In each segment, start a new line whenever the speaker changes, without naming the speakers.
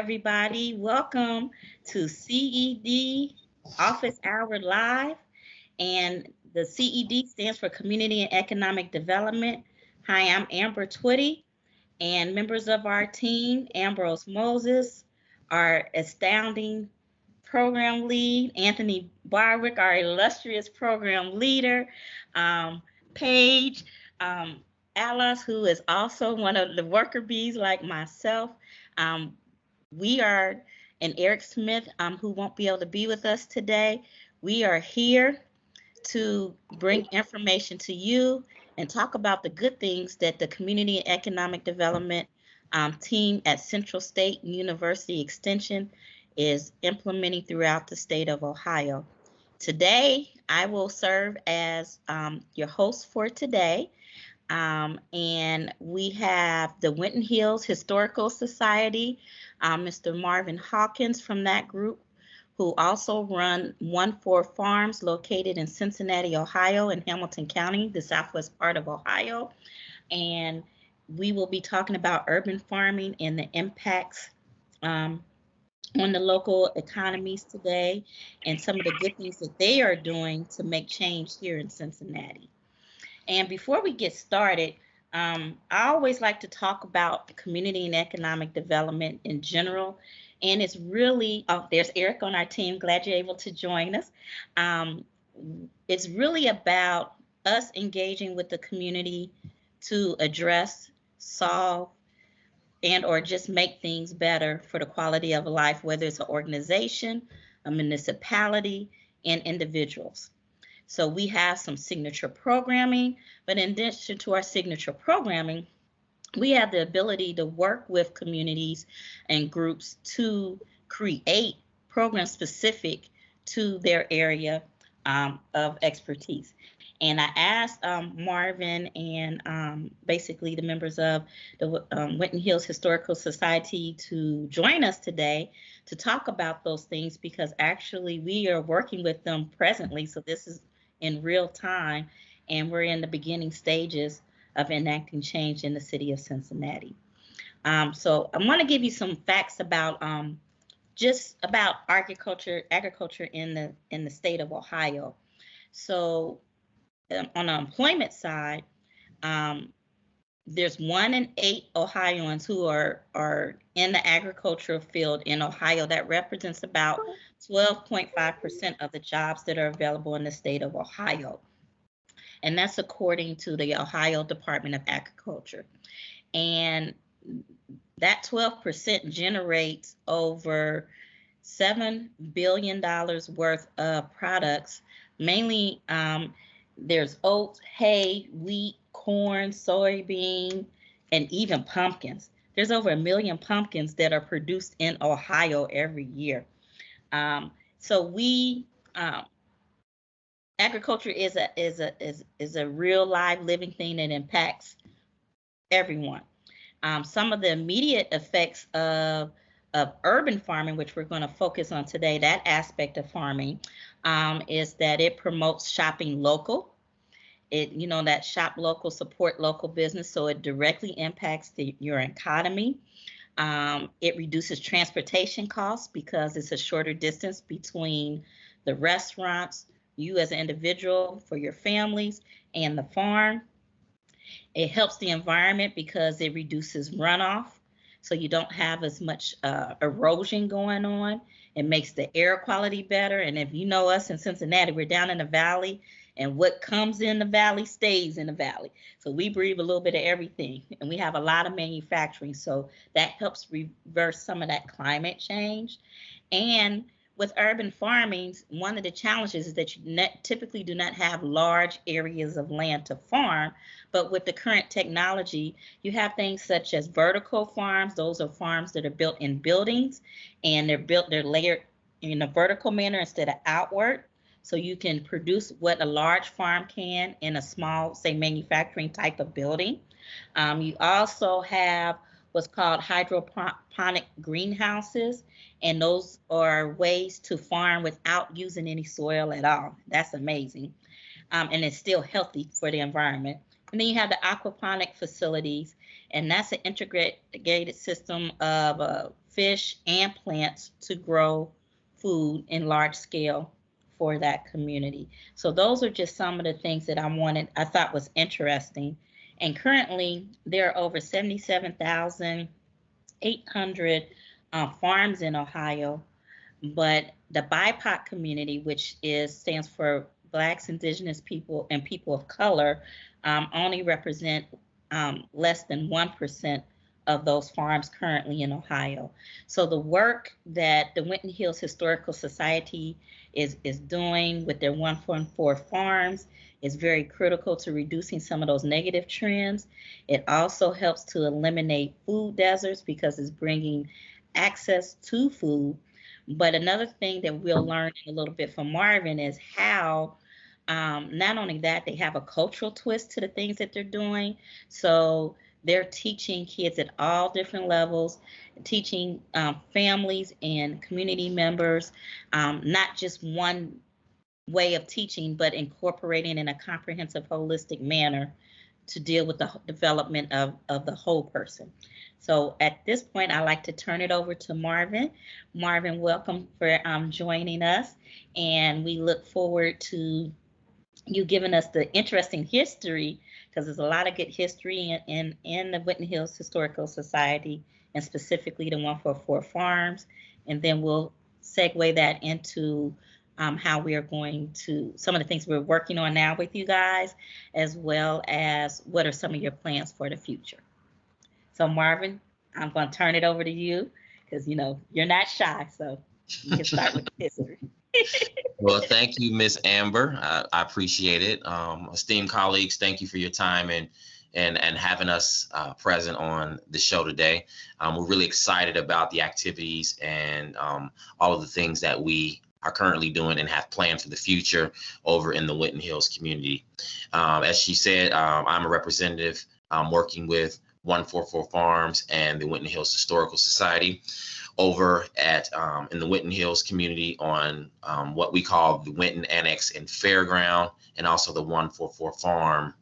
everybody. Welcome to CED Office Hour Live. And the CED stands for Community and Economic Development. Hi, I'm Amber Twitty, and members of our team, Ambrose Moses, our astounding program lead, Anthony Barwick, our illustrious program leader, Paige, Alice, who is also one of the worker bees like myself. Um, we are, and Eric Smith, who won't be able to be with us today. We are here to bring information to you and talk about the good things that the Community and Economic Development team at Central State University Extension is implementing throughout the state of Ohio. Today, I will serve as your host for today. And we have the Winton Hills Historical Society, Mr. Marvin Hawkins from that group, who also run 1-4 Farms located in Cincinnati, Ohio, in Hamilton County, the southwest part of Ohio. And we will be talking about urban farming and the impacts on the local economies today and some of the good things that they are doing to make change here in Cincinnati. And before we get started, I always like to talk about community and economic development in general. And it's really, oh, there's Eric on our team. Glad you're able to join us. It's really about us engaging with the community to address, solve, and or just make things better for the quality of life, whether it's an organization, a municipality, and individuals. So we have some signature programming, but in addition to our signature programming, we have the ability to work with communities and groups to create programs specific to their area of expertise. And I asked Marvin and basically the members of the Winton Hills Historical Society to join us today to talk about those things, because actually we are working with them presently. So this is in real time, and we're in the beginning stages of enacting change in the city of Cincinnati. So I want to give you some facts about just about agriculture in the state of Ohio. So on the employment side, there's 1 in 8 Ohioans who are in the agricultural field in Ohio. That represents about 12.5% of the jobs that are available in the state of Ohio. And that's according to the Ohio Department of Agriculture. And that 12% generates over $7 billion worth of products. Mainly, there's oats, hay, wheat, corn, soybean, and even pumpkins. There's over 1 million pumpkins that are produced in Ohio every year. So we agriculture is a real live living thing that impacts everyone. Some of the immediate effects of urban farming, which we're going to focus on today, that aspect of farming, is that it promotes shopping local. That shop local, support local business, so it directly impacts your economy. It reduces transportation costs because it's a shorter distance between the restaurants, you as an individual, for your families, and the farm. It helps the environment because it reduces runoff, so you don't have as much erosion going on. It makes the air quality better. And if you know us in Cincinnati, we're down in the valley, and what comes in the valley stays in the valley. So we breathe a little bit of everything, and we have a lot of manufacturing. So that helps reverse some of that climate change. And with urban farming, one of the challenges is that you typically do not have large areas of land to farm. But with the current technology, you have things such as vertical farms. Those are farms that are built in buildings, and they're layered in a vertical manner instead of outward. So you can produce what a large farm can in a small, say, manufacturing type of building. You also have what's called hydroponic greenhouses, and those are ways to farm without using any soil at all. That's amazing. And it's still healthy for the environment. And then you have the aquaponic facilities, and that's an integrated system of fish, and plants to grow food in large scale for that community. So those are just some of the things that I thought was interesting. And currently there are over 77,800 farms in Ohio, but the BIPOC community, which stands for Blacks, Indigenous people, and people of color, only represent less than 1% of those farms currently in Ohio. So the work that the Winton Hills Historical Society is doing with their 144 farms is very critical to reducing some of those negative trends. It also helps to eliminate food deserts because it's bringing access to food. But another thing that we'll learn a little bit from Marvin is how not only that, they have a cultural twist to the things that they're doing. So they're teaching kids at all different levels, teaching families and community members, not just one way of teaching, but incorporating in a comprehensive, holistic manner to deal with the development of the whole person. So at this point, I'd like to turn it over to Marvin. Marvin, welcome for joining us. And we look forward to you giving us the interesting history, because there's a lot of good history in the Winton Hills Historical Society, and specifically the 144 Farms. And then we'll segue that into how we are going to, some of the things we're working on now with you guys, as well as what are some of your plans for the future. So Marvin, I'm going to turn it over to you because, you know, you're not shy, so you can start with history.
Well, thank you, Miss Amber. I appreciate it. Esteemed colleagues, thank you for your time and having us present on the show today. We're really excited about the activities and all of the things that we are currently doing and have planned for the future over in the Winton Hills community. As she said, I'm a representative working with 144 Farms and the Winton Hills Historical Society over at in the Winton Hills community on what we call the Winton Annex and Fairground, and also the 144 Farm,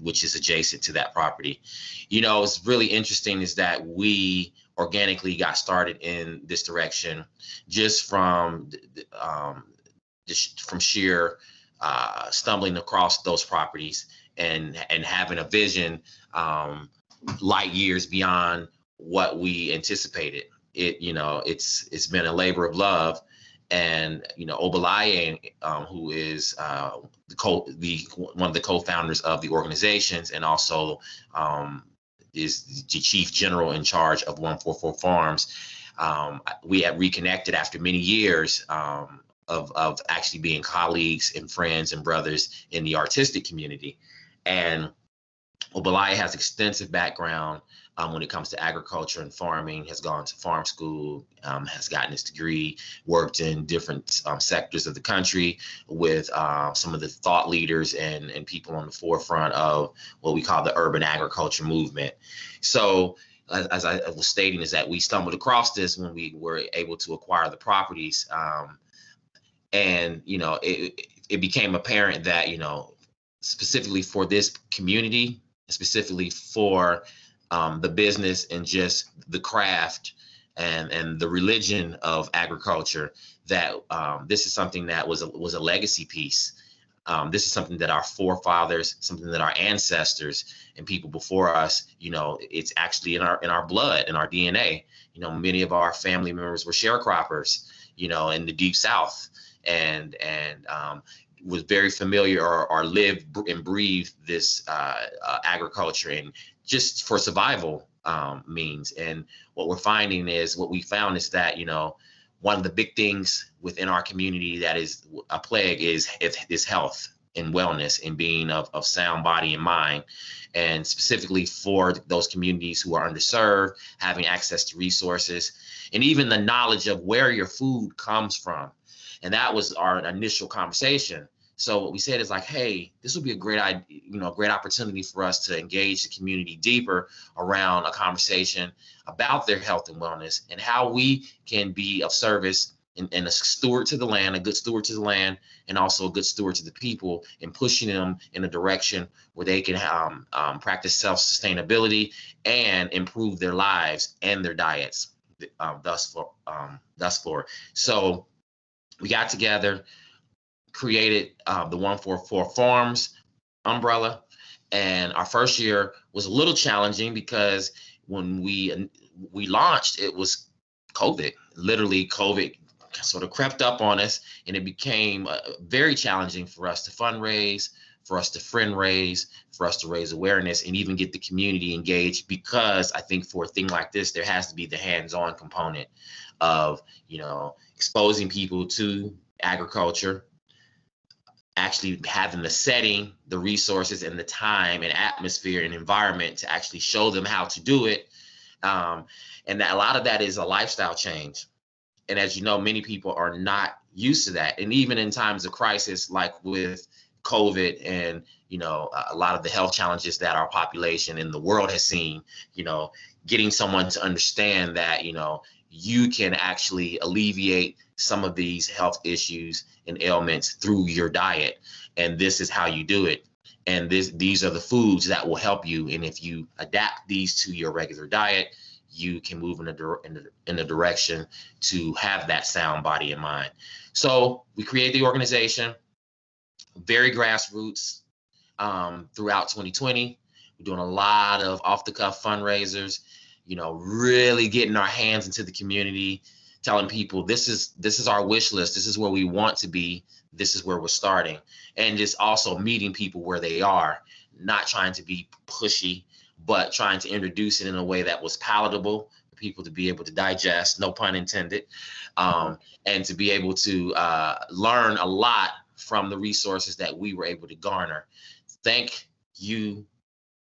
which is adjacent to that property. You know, what's really interesting is that we organically got started in this direction just from sheer stumbling across those properties and having a vision light years beyond what we anticipated. You know, it's been a labor of love, and you know, Obalaye, who is one of the co-founders of the organizations, and also is the chief general in charge of 144 Farms. We had reconnected after many years of actually being colleagues and friends and brothers in the artistic community. And Obalaye has extensive background when it comes to agriculture and farming, has gone to farm school, has gotten his degree, worked in different sectors of the country with some of the thought leaders and people on the forefront of what we call the urban agriculture movement. So as I was stating, is that we stumbled across this when we were able to acquire the properties. And, you know, it became apparent that, you know, specifically for this community, specifically for the business and just the craft and the religion of agriculture, that this is something that was a legacy piece. This is something that our forefathers, something that our ancestors and people before us, you know, it's actually in our blood, in our DNA. You know, many of our family members were sharecroppers, you know, in the Deep South, and was very familiar or lived and breathed this agriculture, and just for survival means. And what we found is that, you know, one of the big things within our community that is a plague is health and wellness and being of sound body and mind. And specifically for those communities who are underserved, having access to resources and even the knowledge of where your food comes from. And that was our initial conversation. So what we said is like, hey, this would be a great idea, you know, a great opportunity for us to engage the community deeper around a conversation about their health and wellness and how we can be of service and a steward to the land, a good steward to the land, and also a good steward to the people, and pushing them in a direction where they can practice self-sustainability and improve their lives and their diets. thus far. So we got together, created the 144 Farms umbrella, and our first year was a little challenging because when we launched, it was COVID. Literally, COVID sort of crept up on us, and it became very challenging for us to fundraise, for us to friend raise, for us to raise awareness, and even get the community engaged. Because I think for a thing like this, there has to be the hands-on component of, exposing people to agriculture, actually having the setting, the resources, and the time and atmosphere and environment to actually show them how to do it. And that a lot of that is a lifestyle change. And as you know, many people are not used to that. And even in times of crisis, like with COVID and, a lot of the health challenges that our population and the world has seen, getting someone to understand that, you can actually alleviate some of these health issues and ailments through your diet. And this is how you do it. And these are the foods that will help you. And if you adapt these to your regular diet, you can move in a direction to have that sound body and mind. So we created the organization, very grassroots, throughout 2020. We're doing a lot of off-the-cuff fundraisers, really getting our hands into the community, telling people this is our wish list, this is where we want to be, this is where we're starting, and just also meeting people where they are, not trying to be pushy, but trying to introduce it in a way that was palatable for people to be able to digest, no pun intended, and to be able to learn a lot from the resources that we were able to garner. Thank you,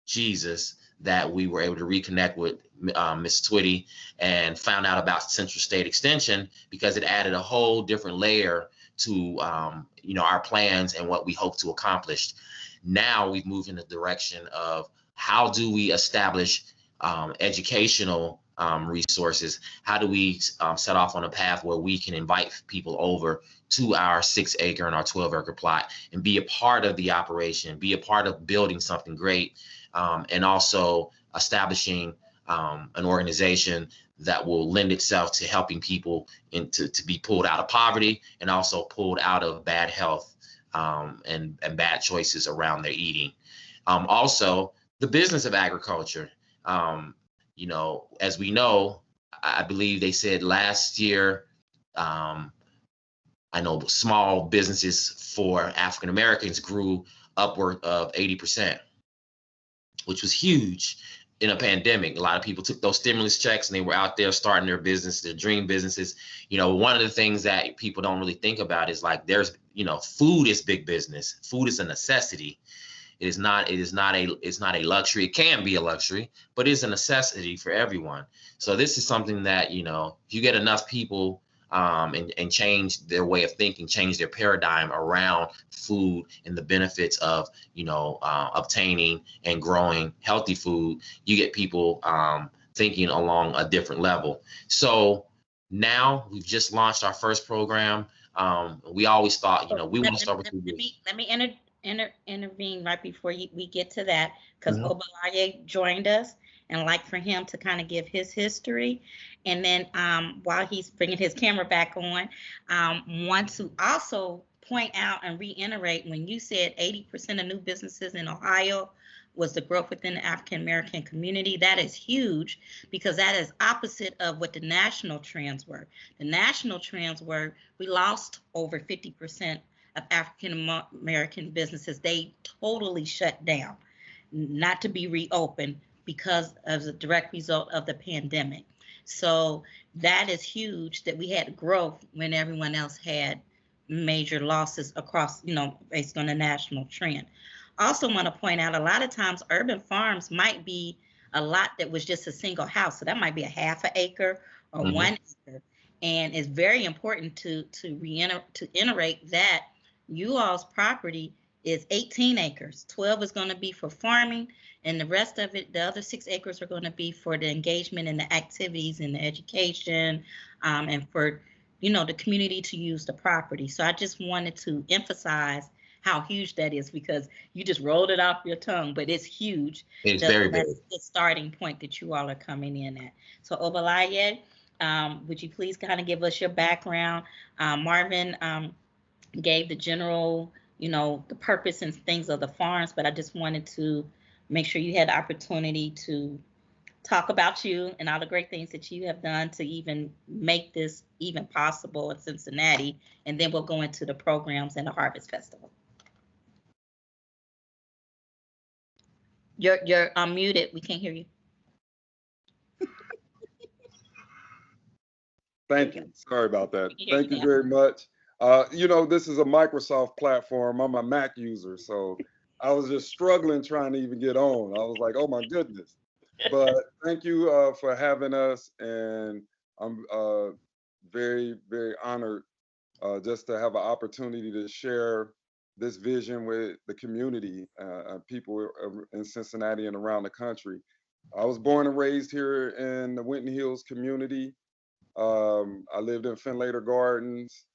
Jesus, that we were able to reconnect with Ms. Twitty and found out about Central State Extension, because it added a whole different layer to our plans and what we hope to accomplish. Now we've moved in the direction of how do we establish educational resources? How do we set off on a path where we can invite people over to our 6-acre and our 12-acre plot and be a part of the operation, be a part of building something great, and also establishing an organization that will lend itself to helping people to be pulled out of poverty and also pulled out of bad health and bad choices around their eating. Also, the business of agriculture. As we know, I believe they said last year, I know small businesses for African Americans grew upward of 80%, which was huge in a pandemic. A lot of people took those stimulus checks and they were out there starting their business, their dream businesses. One of the things that people don't really think about is like food is big business. Food is a necessity. It's not a luxury. It can be a luxury, but it's a necessity for everyone. So this is something that, you get enough people and change their way of thinking, change their paradigm around food and the benefits of, obtaining and growing healthy food, you get people thinking along a different level. So now we've just launched our first program. We always thought, we want to start with
Let me intervene right before we get to that, because
Mhm.
Obalaye joined us, and like for him to kind of give his history, and then while he's bringing his camera back on, want to also point out and reiterate when you said 80% of new businesses in Ohio was the growth within the African American community. That is huge, because that is opposite of what the national trends were. The national trends were we lost over 50% of African American businesses. They totally shut down, not to be reopened because of the direct result of the pandemic. So that is huge that we had growth when everyone else had major losses across, based on the national trend. Also want to point out a lot of times urban farms might be a lot that was just a single house. So that might be a half an acre or 1 acre. And it's very important to iterate that you all's property is 18 acres. 12 is going to be for farming, and the rest of it, the other 6 acres, are going to be for the engagement and the activities and the education, and for the community to use the property. So I just wanted to emphasize how huge that is, because you just rolled it off your tongue, but it's huge.
It's very big.
That's the starting point that you all are coming in at. So Obalaye, Would you please kind of give us your background? Marvin gave the general, the purpose and things of the farms, but I just wanted to make sure you had the opportunity to talk about you and all the great things that you have done to even make this even possible in Cincinnati. And then we'll go into the programs and the Harvest Festival. You're unmuted. We can't hear you.
Thank you. Sorry about that. Thank you very much. This is a Microsoft platform. I'm a Mac user, so I was just struggling trying to even get on. I was like, oh my goodness. But thank you for having us, and I'm very, very honored just to have an opportunity to share this vision with the community, people in Cincinnati and around the country. I was born and raised here in the Winton Hills community. I lived in Finlater Gardens.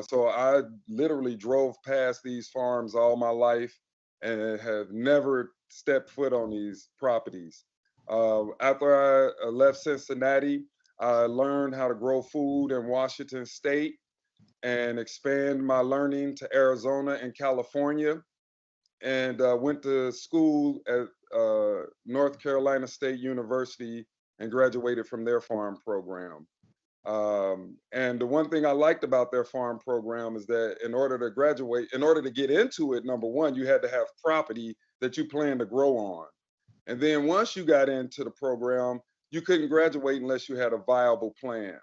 So I literally drove past these farms all my life and have never stepped foot on these properties. After I left Cincinnati, I learned how to grow food in Washington State and expand my learning to Arizona and California, and went to school at North Carolina State University and graduated from their farm program. And the one thing I liked about their farm program is that in order to get into it, number one, you had to have property that you plan to grow on. And then once you got into the program, you couldn't graduate unless you had a viable plan.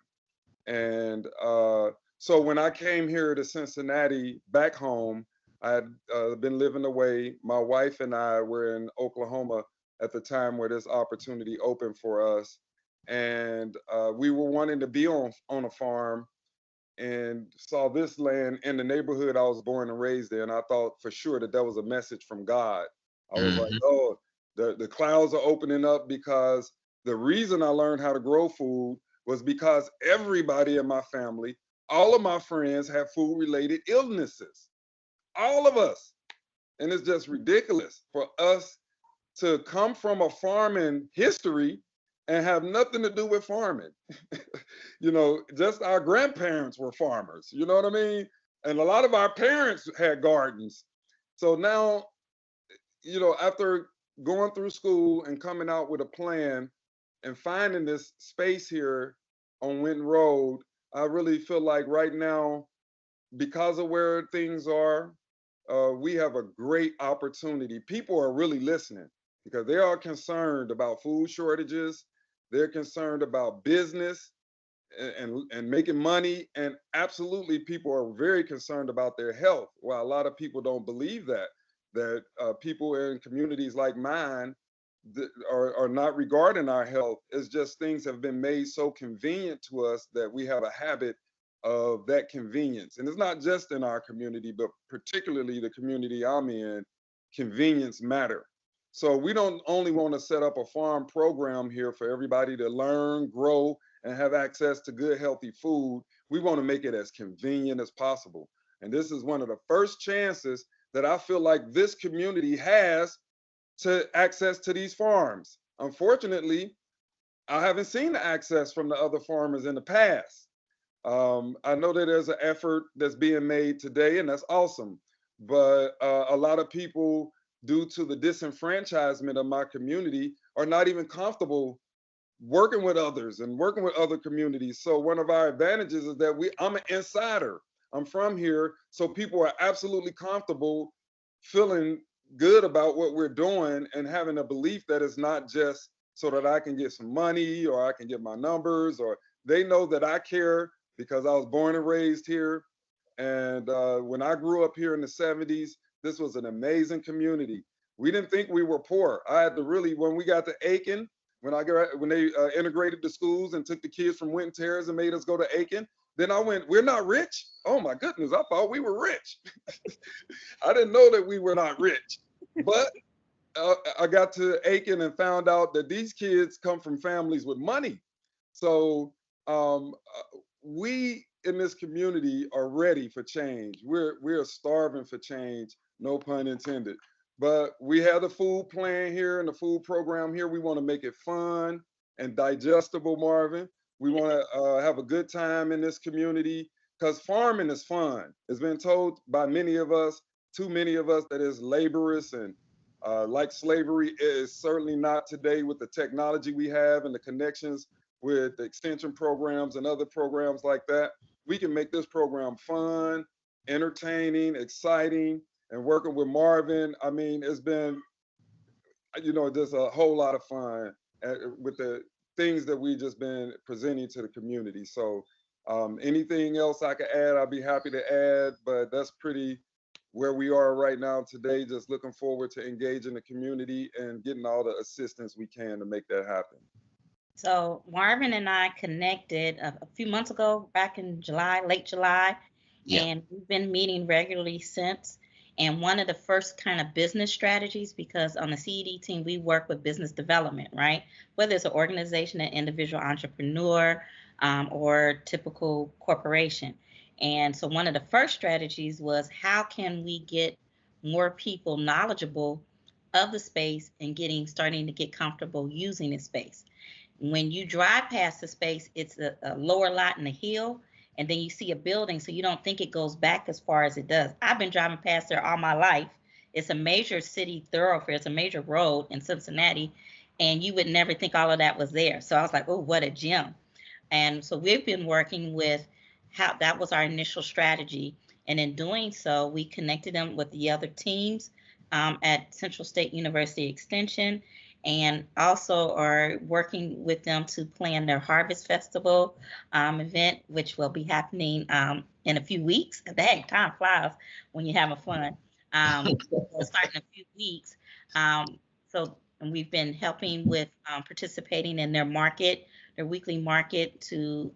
And so when I came here to Cincinnati, back home, I had been living away. My wife and I were in Oklahoma at the time where this opportunity opened for us. And we were wanting to be on a farm and saw this land in the neighborhood I was born and raised in. I thought for sure that was a message from God. I was like, oh, the clouds are opening up, because the reason I learned how to grow food was because everybody in my family, all of my friends have food-related illnesses, all of us. And it's just ridiculous for us to come from a farming history and have nothing to do with farming. Just our grandparents were farmers, you know what I mean? And a lot of our parents had gardens. So now, after going through school and coming out with a plan and finding this space here on Winton Road, I really feel like right now, because of where things are, we have a great opportunity. People are really listening because they are concerned about food shortages. They're concerned about business and making money. And absolutely, people are very concerned about their health. Well, a lot of people don't believe that people in communities like mine are not regarding our health. It's just things have been made so convenient to us that we have a habit of that convenience. And it's not just in our community, but particularly the community I'm in, convenience matter. So we don't only want to set up a farm program here for everybody to learn, grow, and have access to good, healthy food. We want to make it as convenient as possible. And this is one of the first chances that I feel like this community has to access to these farms. Unfortunately, I haven't seen the access from the other farmers in the past. I know that there's an effort that's being made today, and that's awesome. But a lot of people, due to the disenfranchisement of my community, are not even comfortable working with others and working with other communities. So one of our advantages is that I'm an insider. I'm from here, so people are absolutely comfortable feeling good about what we're doing and having a belief that it's not just so that I can get some money or I can get my numbers, or they know that I care because I was born and raised here. And when I grew up here in the 70s, this was an amazing community. We didn't think we were poor. I had to really, when we got to Aiken, when they integrated the schools and took the kids from Winton Terrace and made us go to Aiken, then I went, we're not rich? Oh my goodness, I thought we were rich. I didn't know that we were not rich. But I got to Aiken and found out that these kids come from families with money. So we in this community are ready for change. We're starving for change, no pun intended. But we have the food plan here and the food program here. We want to make it fun and digestible, Marvin. We want to have a good time in this community because farming is fun. It's been told by many of us, too many of us, that it's laborious and like slavery. It is certainly not today with the technology we have and the connections with the extension programs and other programs like that. We can make this program fun, entertaining, exciting, and working with Marvin. I mean, it's been, just a whole lot of fun with the things that we just been presenting to the community. So anything else I could add, I'd be happy to add, but that's pretty where we are right now today. Just looking forward to engaging the community and getting all the assistance we can to make that happen.
So Marvin and I connected a few months ago, back in July, late July,
Yeah.
and we've been meeting regularly since. And one of the first kind of business strategies, because on the CED team, we work with business development, right? Whether it's an organization, an individual entrepreneur, or typical corporation. And so one of the first strategies was, how can we get more people knowledgeable of the space and starting to get comfortable using the space? When you drive past the space, it's a lower lot in the hill, and then you see a building, so you don't think it goes back as far as it does. I've been driving past there all my life. It's a major city thoroughfare. It's a major road in Cincinnati, and you would never think all of that was there. So I was like, oh, what a gem. And so we've been working with how that was our initial strategy. And in doing so, we connected them with the other teams at Central State University Extension, and also are working with them to plan their Harvest Festival event, which will be happening in a few weeks. Dang, time flies when you're having fun. We'll start in a few weeks. And we've been helping with participating in their market, their weekly market, to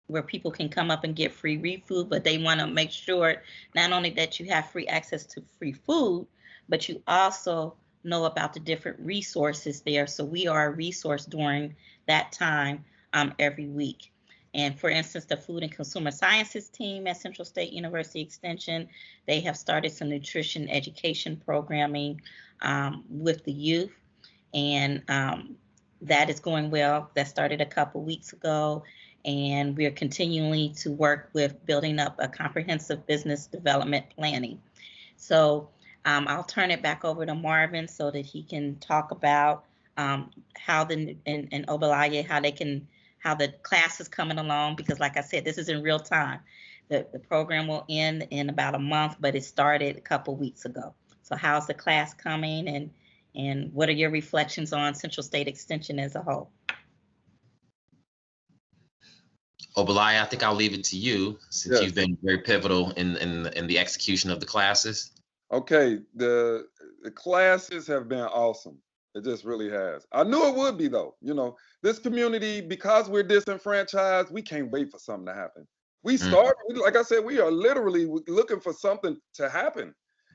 where people can come up and get free food, but they want to make sure not only that you have free access to free food, but you also know about the different resources there. So we are a resource during that time every week. And for instance, the Food and Consumer Sciences team at Central State University Extension, they have started some nutrition education programming with the youth. And that is going well. That started a couple weeks ago. And we're continuing to work with building up a comprehensive business development planning. So I'll turn it back over to Marvin so that he can talk about how in Obalaya, how the class is coming along, because like I said, this is in real time. The program will end in about a month, but it started a couple weeks ago. So how's the class coming, and what are your reflections on Central State Extension as a whole?
Obalaya, I think I'll leave it to you, since You've been very pivotal in the execution of the classes.
Okay, the classes have been awesome. It just really has. I knew it would be, though. This community, because we're disenfranchised, we can't wait for something to happen. We start, like I said, we are literally looking for something to happen.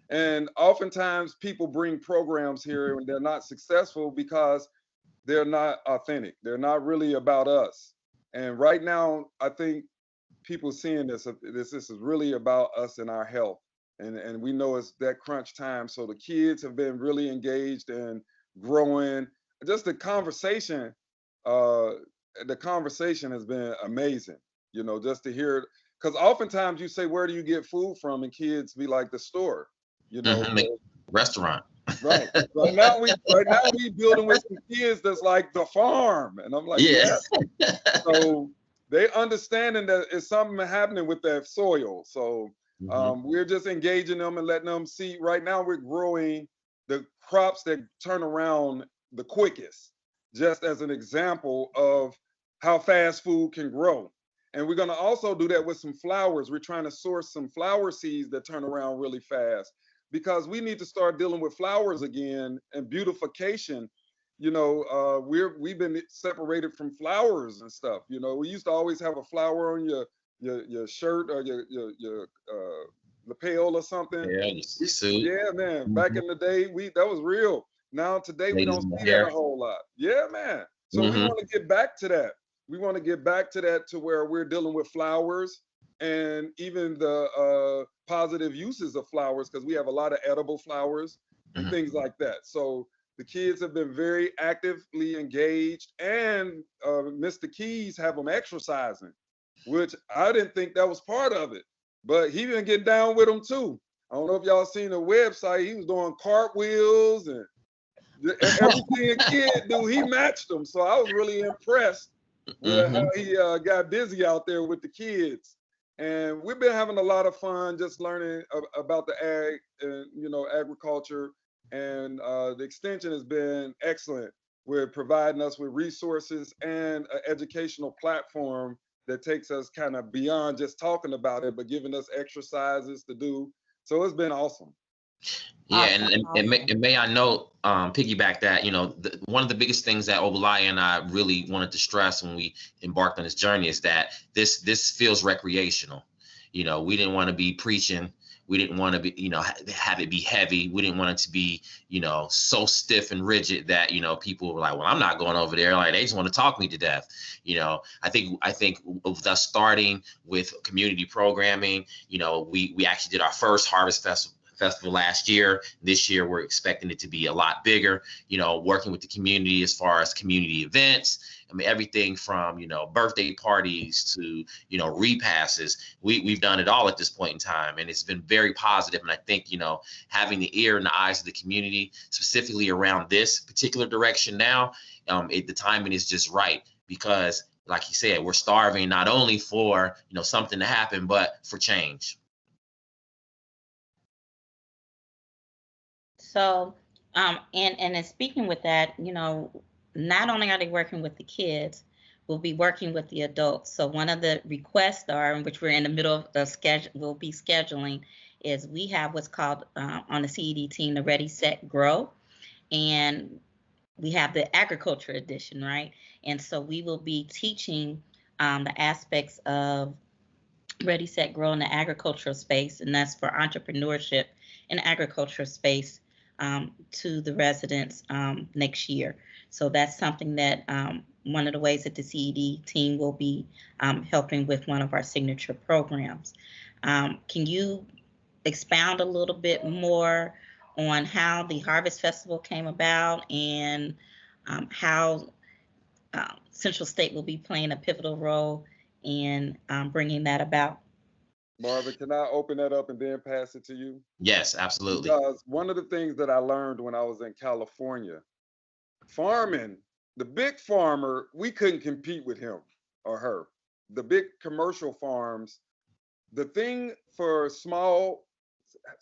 And oftentimes people bring programs here and they're not successful because they're not authentic. They're not really about us. And right now, I think people seeing this is really about us and our health. And we know it's that crunch time. So the kids have been really engaged and growing. Just the conversation has been amazing, just to hear it. Because oftentimes you say, where do you get food from? And kids be like, the store,
Restaurant.
Right. Right now we building with some kids that's like the farm. And I'm like, yeah. So they understanding that it's something happening with that soil. So we're just engaging them and letting them see. Right now we're growing the crops that turn around the quickest, just as an example of how fast food can grow. And we're going to also do that with some flowers. We're trying to source some flower seeds that turn around really fast, because we need to start dealing with flowers again and beautification. We've been separated from flowers and stuff. We used to always have a flower on your shirt or your lapel or something.
Yeah, your suit.
Yeah, man. Back in the day, that was real. Now today we don't see that a whole lot. Yeah, man. So we want to get back to that. We want to get back to that, to where we're dealing with flowers and even the positive uses of flowers, because we have a lot of edible flowers and things like that. So The kids have been very actively engaged, and Mr. Keys have them exercising, which I didn't think that was part of it, but he been getting down with them too. I don't know if y'all seen the website. He was doing cartwheels and everything a kid do, he matched them. So I was really impressed with how he got busy out there with the kids. And we've been having a lot of fun just learning about the ag and, you know, agriculture. And the extension has been excellent with providing us with resources and an educational platform that takes us kind of beyond just talking about it, but giving us exercises to do. So it's been awesome.
Yeah, and may I note, piggyback that, you know, one of the biggest things that Obelaya and I really wanted to stress when we embarked on this journey is that this feels recreational. You know, we didn't want to be preaching. We didn't want to be, you know, have it be heavy. We didn't want it to be, you know, so stiff and rigid that, you know, people were like, well, I'm not going over there. Like, they just want to talk me to death. You know, I think with us starting with community programming, you know, we actually did our first Harvest Festival last year. This year, we're expecting it to be a lot bigger, you know, working with the community as far as community events. I mean, everything from, you know, birthday parties to, you know, repasses. We've done it all at this point in time, and it's been very positive. And I think, you know, having the ear and the eyes of the community, specifically around this particular direction now, the timing is just right, because like you said, we're starving not only for, you know, something to happen, but for change.
So, and in speaking with that, you know, not only are they working with the kids, we'll be working with the adults. So one of the requests are, which we're in the middle of schedule, we'll be scheduling, is we have what's called on the CED team, the Ready, Set, Grow. And we have the agriculture edition, right? And so we will be teaching the aspects of Ready, Set, Grow in the agricultural space, and that's for entrepreneurship in the agricultural space to the residents next year. So that's something that one of the ways that the CED team will be helping with one of our signature programs. Can you expound a little bit more on how the Harvest Festival came about and how Central State will be playing a pivotal role in bringing that about?
Marvin, can I open that up and then pass it to you?
Yes, absolutely.
Because one of the things that I learned when I was in California, farming, the big farmer, we couldn't compete with him or her. The big commercial farms, the thing for small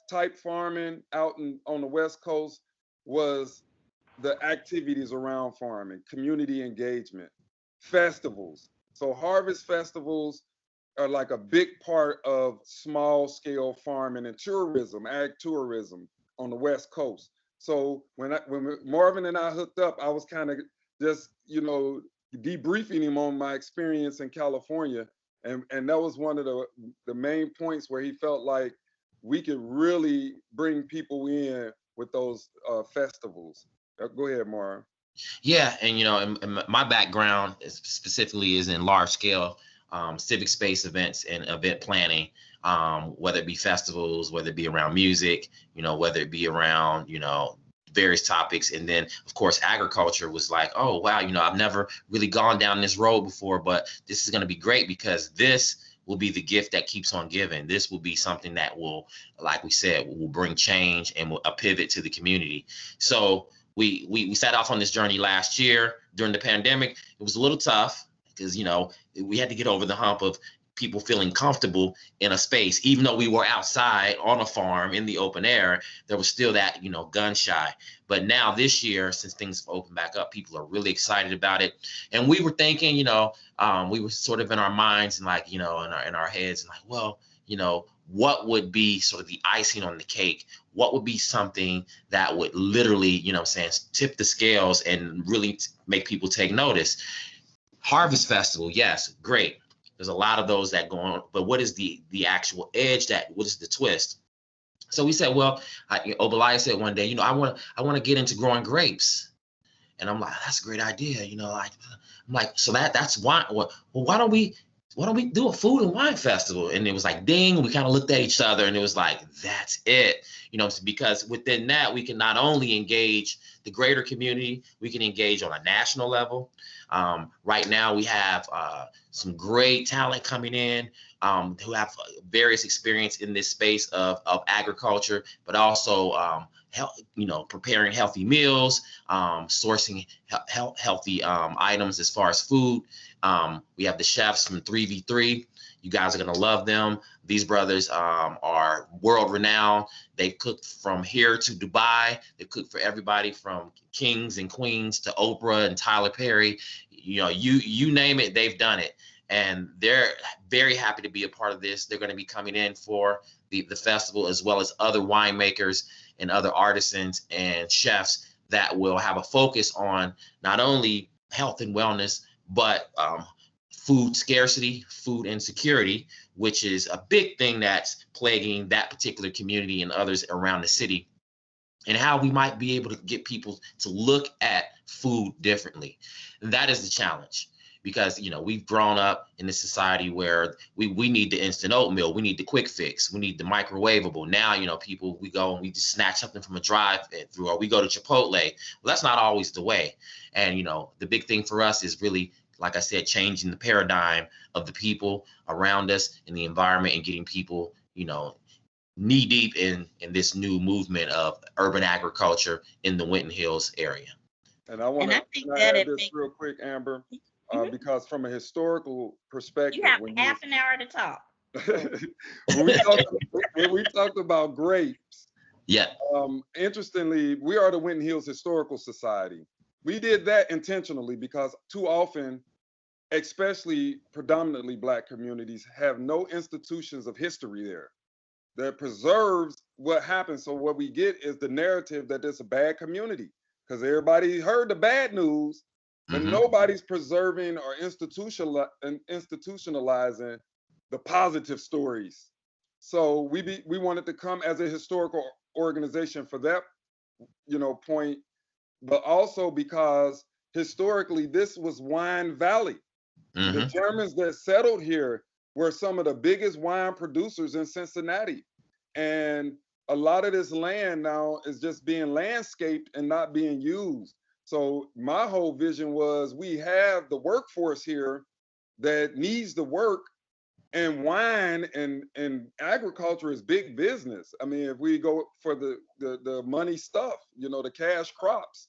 type farming out on the West Coast was the activities around farming, community engagement, festivals. So harvest festivals are like a big part of small scale farming and tourism, ag tourism on the West Coast. So when Marvin and I hooked up, I was kind of just, you know, debriefing him on my experience in California. And that was one of the main points where he felt like we could really bring people in with those festivals. Go ahead, Marvin.
Yeah, and you know, and my background specifically is in large scale civic space events and event planning, whether it be festivals, whether it be around music, you know, whether it be around, you know, various topics. And then, of course, agriculture was like, oh, wow, you know, I've never really gone down this road before, but this is going to be great because this will be the gift that keeps on giving. This will be something that will, like we said, will bring change and will a pivot to the community. So we set off on this journey last year during the pandemic. It was a little tough because, you know, we had to get over the hump of people feeling comfortable in a space. Even though we were outside on a farm in the open air, there was still that, you know, gun shy. But now this year, since things have opened back up, people are really excited about it. And we were thinking, you know, we were sort of in our minds and like, you know, in our heads and like, well, you know, what would be sort of the icing on the cake? What would be something that would literally, you know what I'm saying, tip the scales and really make people take notice? Harvest Festival, yes, great. There's a lot of those that go on, but what is the actual edge? What is the twist? So we said, well, Obelaya said one day, you know, I want to get into growing grapes, and I'm like, that's a great idea, you know. I'm like, so that's why. Well, why don't we why don't we do a food and wine festival? And it was like, ding, we kind of looked at each other and it was like, that's it. Because within that, we can not only engage the greater community, we can engage on a national level. Right now, we have some great talent coming in who have various experience in this space of agriculture, but also preparing healthy meals, sourcing healthy items as far as food. We have the chefs from 3v3. You guys are going to love them. These brothers are world renowned. They've cooked from here to Dubai. They've cooked for everybody from kings and queens to Oprah and Tyler Perry. You name it, they've done it. And they're very happy to be a part of this. They're going to be coming in for the festival, as well as other winemakers and other artisans and chefs that will have a focus on not only health and wellness, but food scarcity, food insecurity, which is a big thing that's plaguing that particular community and others around the city, and how we might be able to get people to look at food differently. And that is the challenge, because we've grown up in a society where we need the instant oatmeal, we need the quick fix, we need the microwavable. Now people, we go and we just snatch something from a drive-through, or we go to Chipotle. Well, that's not always the way. And the big thing for us is really, like I said, changing the paradigm of the people around us in the environment, and getting people knee deep in this new movement of urban agriculture in the Winton Hills area.
And I want to add this real quick, Amber, because from a historical perspective,
you have half an hour to talk.
when we talked about grapes,
yeah.
Interestingly, we are the Winton Hills Historical Society. We did that intentionally because too often, especially predominantly Black communities, have no institutions of history there that preserves what happened. So what we get is the narrative that it's a bad community because everybody heard the bad news, but nobody's preserving or institutionalizing the positive stories. So we wanted to come as a historical organization for that, point, but also because historically this was Wine Valley. The Germans that settled here were some of the biggest wine producers in Cincinnati. And a lot of this land now is just being landscaped and not being used. So my whole vision was we have the workforce here that needs the work, and wine and agriculture is big business. I mean, if we go for the money stuff, the cash crops,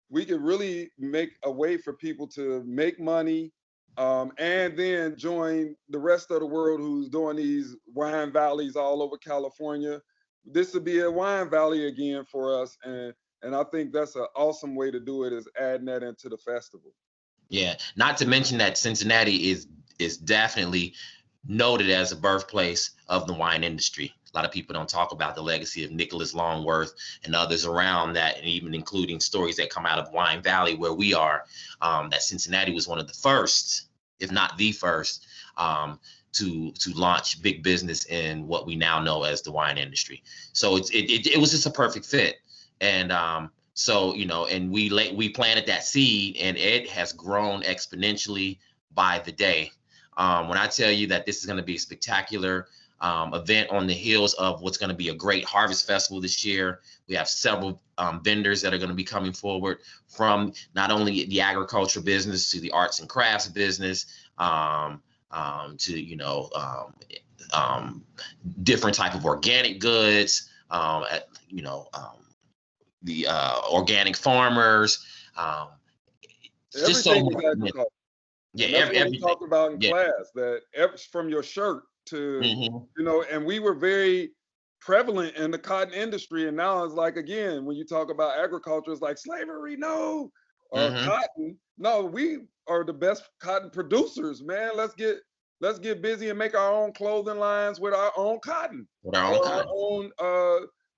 we could really make a way for people to make money, and then join the rest of the world who's doing these wine valleys all over California. This would be a wine valley again for us, and I think that's an awesome way to do it, is adding that into the festival.
Yeah, not to mention that Cincinnati is definitely noted as a birthplace of the wine industry. A lot of people don't talk about the legacy of Nicholas Longworth and others around that, and even including stories that come out of Wine Valley, where we are, that Cincinnati was one of the first, if not the first, to launch big business in what we now know as the wine industry. So it was just a perfect fit. And so, and we planted that seed, and it has grown exponentially by the day. When I tell you that this is going to be a spectacular event on the heels of what's going to be a great harvest festival this year, we have several vendors that are going to be coming forward, from not only the agriculture business to the arts and crafts business, to different type of organic goods, the organic farmers, just so much.
Yeah, everything we talked about in class, that from your shirt to, and we were very prevalent in the cotton industry. And now it's like, again, when you talk about agriculture, it's like slavery, no, or cotton. No, we are the best cotton producers, man. Let's get busy and make our own clothing lines with our own cotton, our own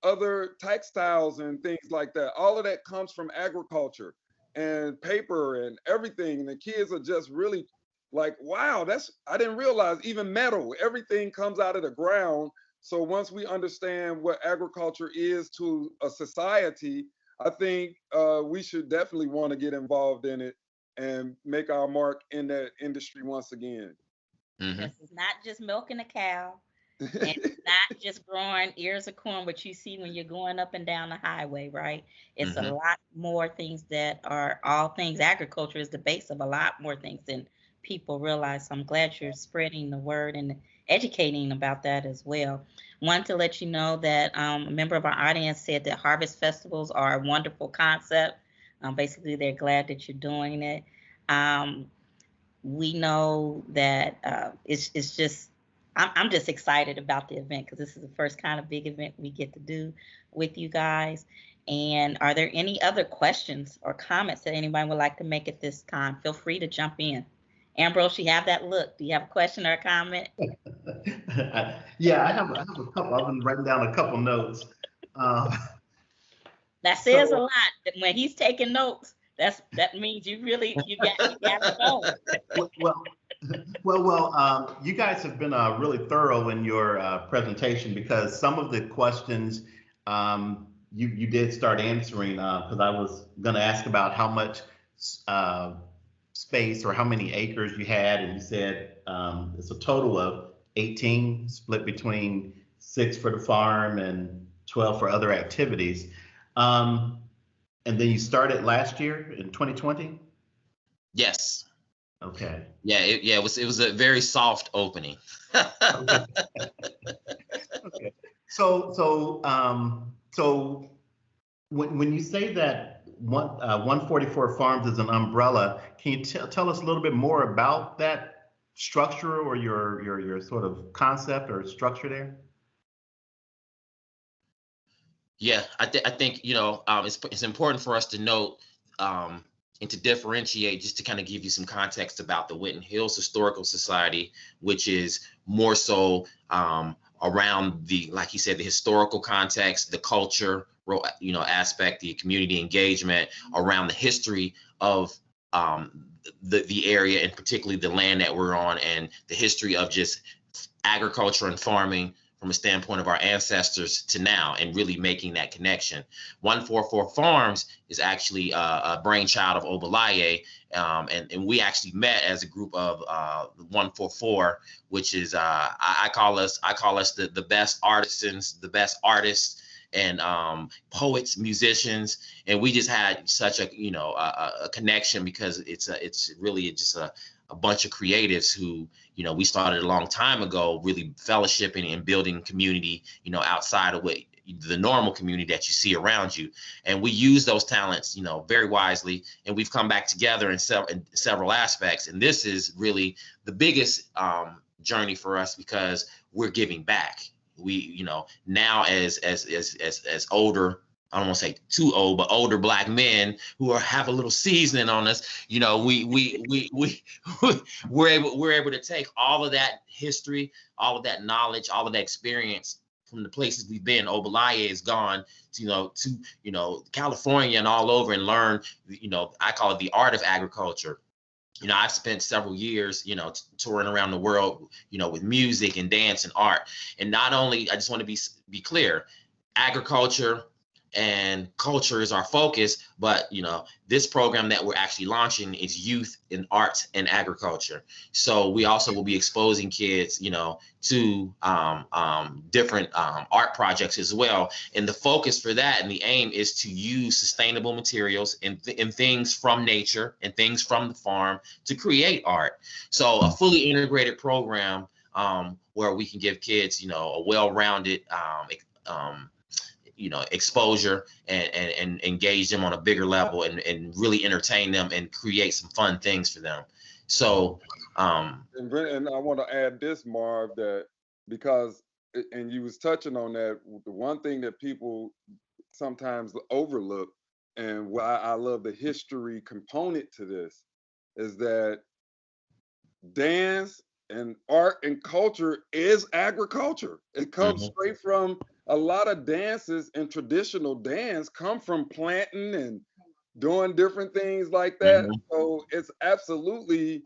other textiles and things like that. All of that comes from agriculture and paper and everything. And the kids are just really like, wow, I didn't realize even metal, everything comes out of the ground. So once we understand what agriculture is to a society, I think we should definitely want to get involved in it and make our mark in that industry once again.
Mm-hmm.
This is not just milking a cow, and not just growing ears of corn, what you see when you're going up and down the highway, right? It's a
Mm-hmm.
lot more things that are all things. Agriculture is the base of a lot more things than people realize. So I'm glad you're spreading the word and educating about that as well. Want to let you know that a member of our audience said that harvest festivals are a wonderful concept. Basically, they're glad that you're doing it. Um, we know that it's just I'm just excited about the event because this is the first kind of big event we get to do with you guys. And are there any other questions or comments that anybody would like to make at this time? Feel free to jump in. Ambrose, you have that look. Do you have a question or a comment?
Yeah, I have a couple. I've been writing down a couple notes. Um,
That says a
so,
lot. When he's taking notes, that means you got it going.
well, you guys have been really thorough in your presentation because some of the questions you did start answering because I was going to ask about how much uh, space or how many acres you had, and you said it's a total of 18 split between 6 for the farm and 12 for other activities. And then you started last year in 2020?
Yes.
Okay.
Yeah. It was a very soft opening.
Okay. Okay. So when you say that 144 Farms is an umbrella, can you tell us a little bit more about that structure or your sort of concept or structure there?
Yeah, I think it's important for us to note um, and to differentiate, just to kind of give you some context about the Winton Hills Historical Society, which is more so around the, like you said, the historical context, the culture, aspect, the community engagement around the history of the area, and particularly the land that we're on, and the history of just agriculture and farming from a standpoint of our ancestors to now, and really making that connection. 144 Farms is actually a brainchild of Obalaye, and we actually met as a group of 144, which is I call us the best artisans, the best artists, and poets, musicians, and we just had such a connection because it's really just a bunch of creatives who, we started a long time ago, really fellowshipping and building community, outside of what the normal community that you see around you. And we use those talents, very wisely. And we've come back together in several aspects. And this is really the biggest journey for us because we're giving back. We, now as older, I don't want to say too old, but older Black men who have a little seasoning on us, we're able to take all of that history, all of that knowledge, all of that experience from the places we've been. Obalaye has gone to California and all over and learn, I call it the art of agriculture. I've spent several years, touring around the world, with music and dance and art. And not only, I just want to be clear, agriculture and culture is our focus, but this program that we're actually launching is youth in arts and agriculture. So we also will be exposing kids to different art projects as well. And the focus for that and the aim is to use sustainable materials and things from nature and things from the farm to create art. So a fully integrated program where we can give kids a well-rounded exposure and engage them on a bigger level and really entertain them and create some fun things for them. So
and I want to add this, Marv, that because and you was touching on that, the one thing that people sometimes overlook, and why I love the history component to this, is that dance and art and culture is agriculture. It comes straight from a lot of dances, and traditional dance come from planting and doing different things like that. So it's absolutely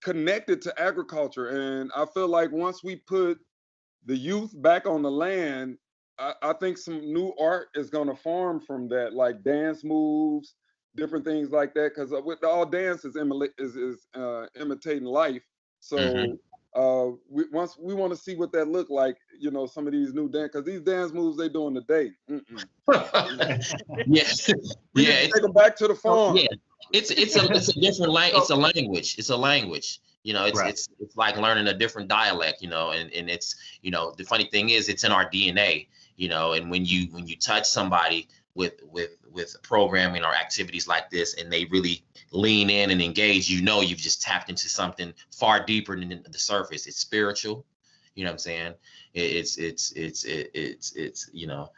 connected to agriculture. And I feel like once we put the youth back on the land, I think some new art is going to form from that, like dance moves, different things like that. Because with all dance is imitating life. So once we want to see what that look like, you know, some of these new dance, because these dance moves they doing today.
Yeah,
We
yeah.
need to take them back to the farm.
Yeah, it's a different language. It's a language. It's a language. You know,
Right.
it's like learning a different dialect. You know, and it's, you know, the funny thing is it's in our DNA. You know, and when you touch somebody with programming or activities like this, and they really lean in and engage, you know, you've just tapped into something far deeper than the surface. It's spiritual. You know what I'm saying? It's you know.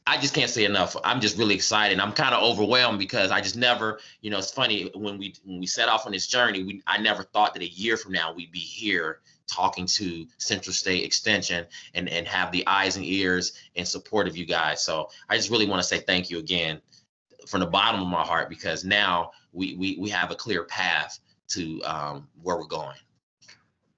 I just can't say enough. I'm just really excited. I'm kind of overwhelmed because I just never, you know, it's funny when we set off on this journey, I never thought that a year from now we'd be here talking to Central State Extension and have the eyes and ears and support of you guys. So I just really want to say thank you again from the bottom of my heart, because now we have a clear path to where we're going.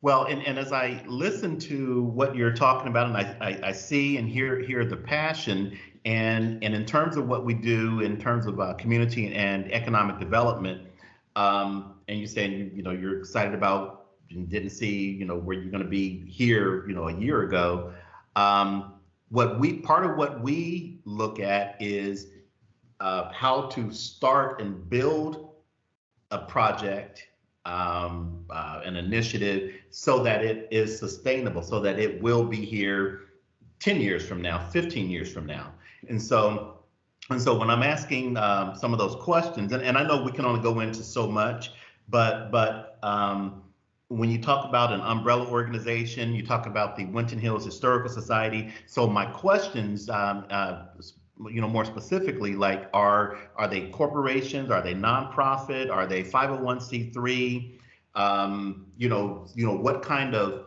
Well, and as I listen to what you're talking about, and I see and hear the passion, and in terms of what we do in terms of community and economic development, and you're saying, you know, you're excited about and didn't see, you know, where you're going to be here, you know, a year ago. Part of what we look at is how to start and build a project, an initiative, so that it is sustainable, so that it will be here 10 years from now, 15 years from now. And so when I'm asking some of those questions, and I know we can only go into so much, but when you talk about an umbrella organization, you talk about the Winton Hills Historical Society. So my questions, you know, more specifically, like, are they corporations? Are they nonprofit? Are they 501c3? You know, what kind of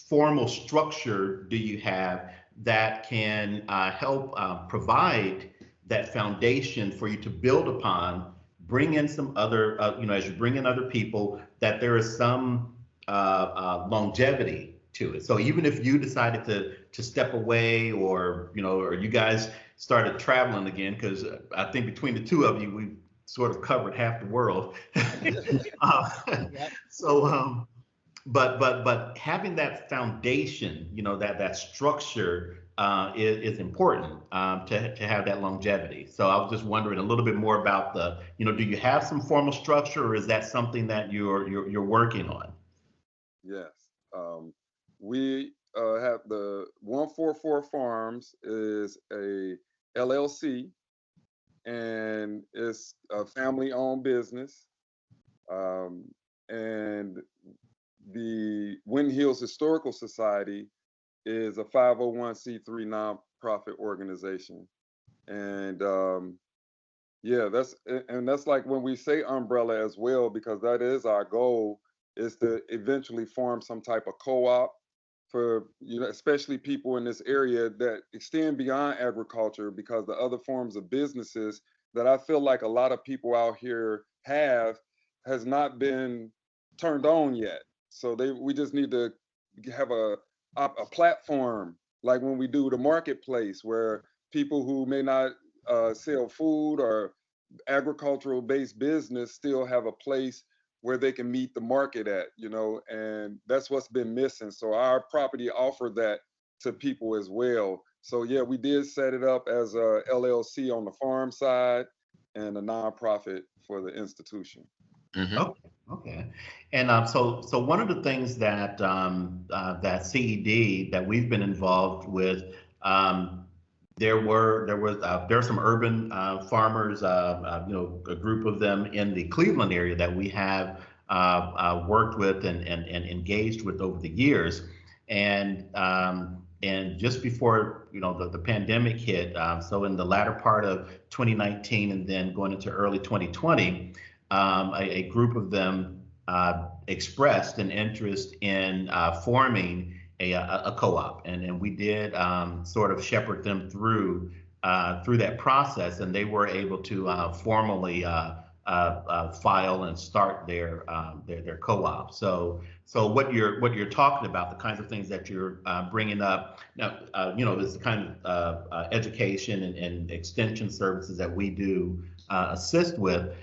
formal structure do you have that can help provide that foundation for you to build upon, bring in some other, you know, as you bring in other people, that there is some longevity to it. So even if you decided to step away, or, you know, or you guys started traveling again, because I think between the two of you, we've sort of covered half the world.
Yep.
So, but having that foundation, you know, that structure is important to have that longevity. So I was just wondering a little bit more about the, you know, do you have some formal structure, or is that something that you're working on?
Yes. We have the 144 Farms is a LLC, and it's a family-owned business. And the Winton Hills Historical Society is a 501c3 nonprofit organization. And yeah, that's like when we say umbrella as well, because that is our goal, is to eventually form some type of co-op for, you know, especially people in this area that extend beyond agriculture, because the other forms of businesses that I feel like a lot of people out here has not been turned on yet. So we just need to have a platform, like when we do the marketplace, where people who may not sell food or agricultural based business still have a place where they can meet the market at, you know, and that's what's been missing. So our property offered that to people as well. So yeah, we did set it up as a LLC on the farm side and a nonprofit for the institution.
Mm-hmm.
Okay. And so one of the things that that CED that we've been involved with, there are some urban farmers, you know, a group of them in the Cleveland area that we have worked with and engaged with over the years. And just before, you know, the pandemic hit, so in the latter part of 2019 and then going into early 2020, a group of them expressed an interest in forming a co-op, and we did sort of shepherd them through that process, and they were able to formally file and start their co-op. So what you're talking about, the kinds of things that you're bringing up now, you know, this is the kind of education and extension services that we do assist with.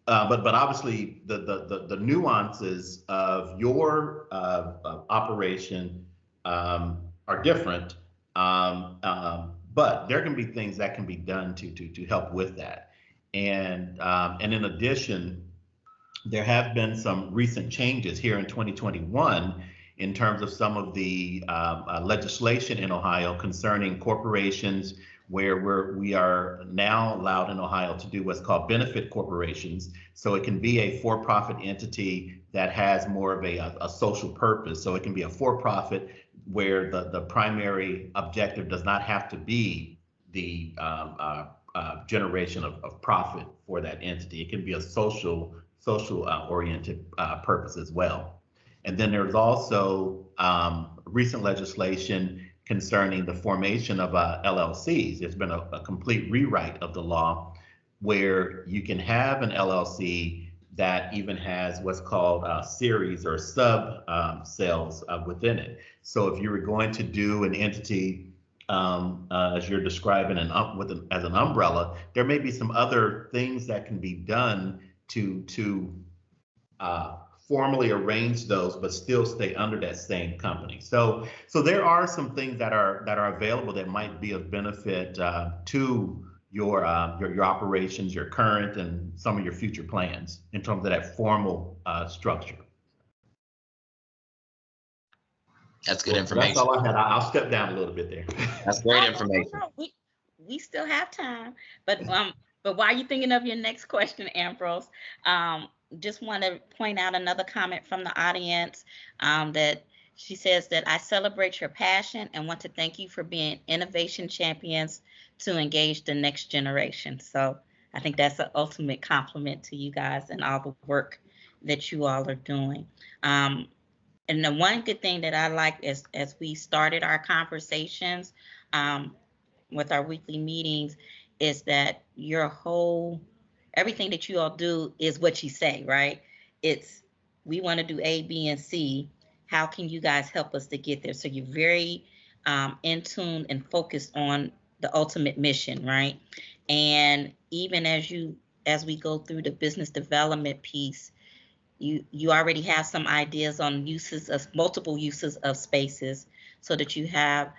but obviously the nuances of your operation are different. But there can be things that can be done to help with that. And in addition, there have been some recent changes here in 2021 in terms of some of the legislation in Ohio concerning corporations, where we are now allowed in Ohio to do what's called benefit corporations. So it can be a for-profit entity that has more of a social purpose. So it can be a for-profit where the primary objective does not have to be the generation of profit for that entity. It can be a social oriented purpose as well. And then there's also recent legislation concerning the formation of LLCs. There's been a complete rewrite of the law where you can have an LLC that even has what's called series or sub cells within it. So if you were going to do an entity as you're describing as an umbrella, there may be some other things that can be done to formally arrange those, but still stay under that same company. So there are some things that are available that might be of benefit to your operations, your current and some of your future plans in terms of that formal structure.
That's good information.
That's all I had. I'll step down a little bit there.
That's great information.
We still have time, but while you're thinking of your next question, Ambrose, just want to point out another comment from the audience that she says that I celebrate your passion and want to thank you for being innovation champions to engage the next generation. So I think that's an ultimate compliment to you guys and all the work that you all are doing. And the one good thing that I like is, as we started our conversations with our weekly meetings, is that everything that you all do is what you say, right? It's, we want to do A, B, and C. How can you guys help us to get there? So you're very in tune and focused on the ultimate mission, right? And even as we go through the business development piece, you already have some ideas on multiple uses of spaces, so that you have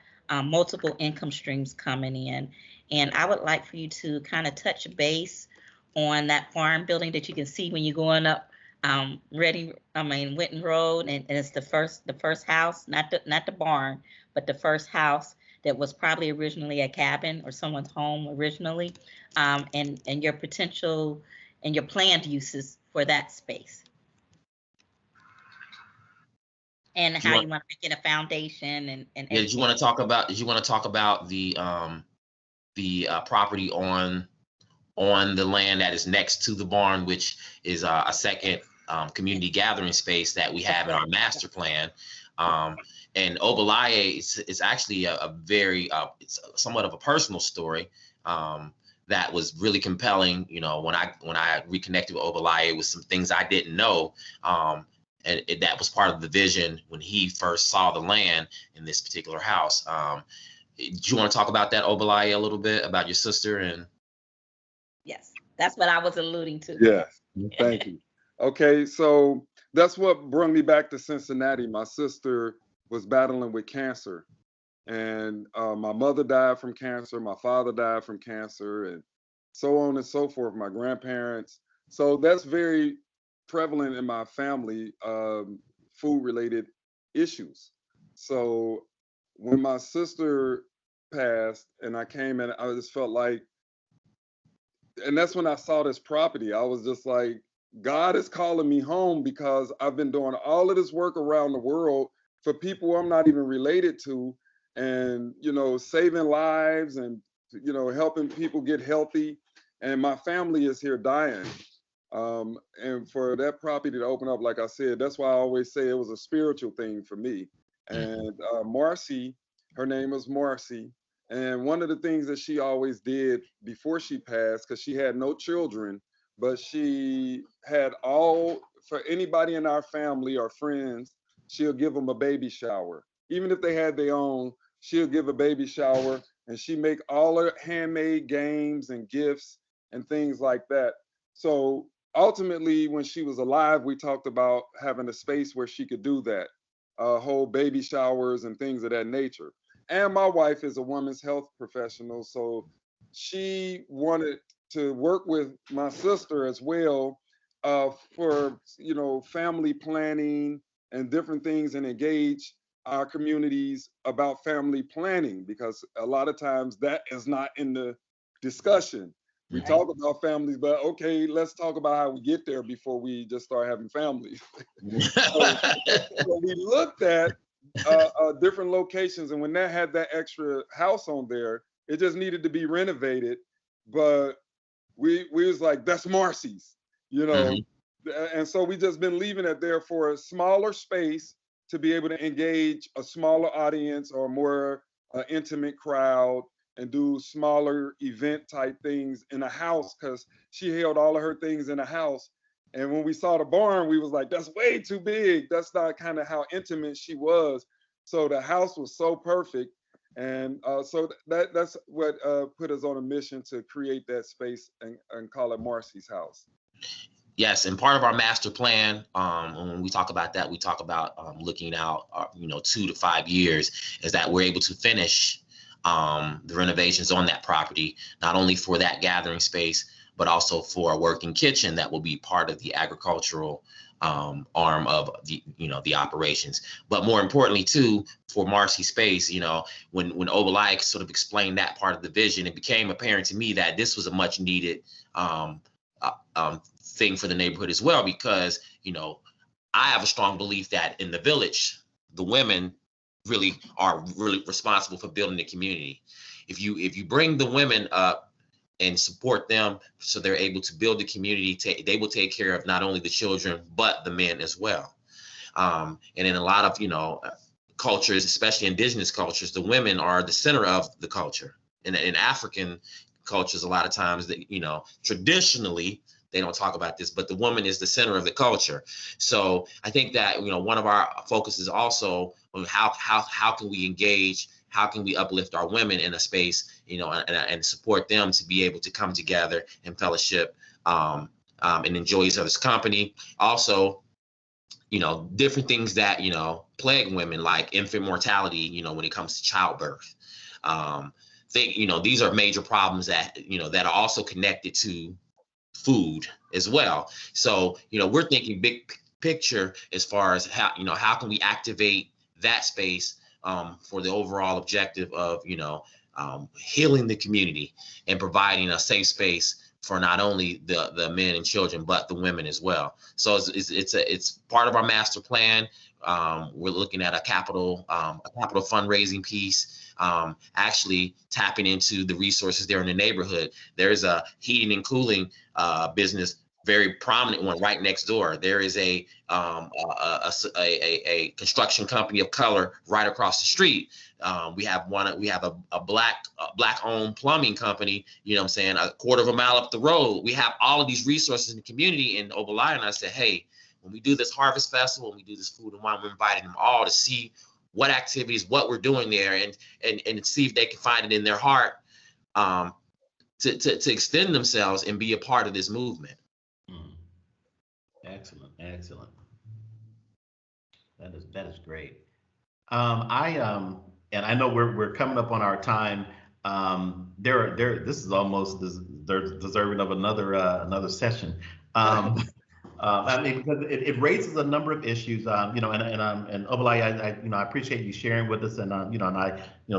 multiple income streams coming in. And I would like for you to kind of touch base on that farm building that you can see when you're going up Winton Road, and it's the first house, not the barn, but the first house that was probably originally a cabin or someone's home originally, and your potential and your planned uses for that space, and how you want to get a foundation and
yeah, did you want to talk about the property on the land that is next to the barn, which is a second community gathering space that we have in our master plan. And Obalaye is actually a very, it's somewhat of a personal story that was really compelling. You know, when I reconnected with Obalaye with some things I didn't know, and that was part of the vision when he first saw the land in this particular house. Do you want to talk about that, Obalaye, a little bit, about your sister? And
yes, that's what I was alluding to.
Yes, thank you. Okay, so that's what brought me back to Cincinnati. My sister was battling with cancer, and my mother died from cancer, my father died from cancer, and so on and so forth, my grandparents. So that's very prevalent in my family, food-related issues. So when my sister passed and I came in, I just felt like, and that's when I saw this property. I was just like, God is calling me home, because I've been doing all of this work around the world for people I'm not even related to, and, you know, saving lives and, you know, helping people get healthy. And my family is here dying. And for that property to open up, like I said, that's why I always say it was a spiritual thing for me. And Marcy, her name was Marcy. And one of the things that she always did before she passed, because she had no children, but she had for anybody in our family or friends, she'll give them a baby shower. Even if they had their own, she'll give a baby shower, and she make all her handmade games and gifts and things like that. So ultimately, when she was alive, we talked about having a space where she could do that, hold baby showers and things of that nature. And my wife is a women's health professional, so she wanted to work with my sister as well, for family planning and different things, and engage our communities about family planning, because a lot of times that is not in the discussion. We
Right.
talk about families, but okay, let's talk about how we get there before we just start having families. So we looked at different locations, and when that had that extra house on there, it just needed to be renovated. But we was like, that's Marcy's, you know. And so we just been leaving it there for a smaller space to be able to engage a smaller audience or more intimate crowd, and do smaller event type things in a house, because she held all of her things in a house. And when we saw the barn, we was like, that's way too big. That's not kind of how intimate she was. So the house was so perfect. And so that's what put us on a mission to create that space, and call it Marcy's House.
Yes, and part of our master plan, when we talk about that, we talk about looking out, 2 to 5 years, is that we're able to finish the renovations on that property, not only for that gathering space, but also for a working kitchen that will be part of the agricultural arm of the operations. But more importantly, too, for Marcy Space, when Obalai sort of explained that part of the vision, it became apparent to me that this was a much needed thing for the neighborhood as well, because I have a strong belief that in the village, the women are really responsible for building the community. If you bring the women up and support them, so they're able to build the community, they will take care of not only the children but the men as well. And in a lot of cultures, especially indigenous cultures, the women are the center of the culture. In African cultures, a lot of times that traditionally, they don't talk about this, but the woman is the center of the culture. So I think that one of our focuses also on how can we engage, how can we uplift our women in a space, and support them to be able to come together and fellowship and enjoy each other's company. Also, different things that plague women, like infant mortality, when it comes to childbirth. These are major problems that that are also connected to food as well. So we're thinking big picture as far as how can we activate that space for the overall objective of healing the community and providing a safe space for not only the men and children but the women as well. So it's part of our master plan. We're looking at a capital fundraising piece. Actually tapping into the resources there in the neighborhood. There's a heating and cooling business, very prominent one right next door. There is a construction company of color right across the street. We have a black owned plumbing company, a quarter of a mile up the road. We have all of these resources in the community. And Obalai and I said, hey, when we do this harvest festival, when we do this food and wine, we're inviting them all to see what activities, what we're doing there, and see if they can find it in their heart to extend themselves and be a part of this movement.
Excellent. That is great. And I know we're coming up on our time. This is almost deserving of another session. Because it raises a number of issues, and Obalai, I appreciate you sharing with us, and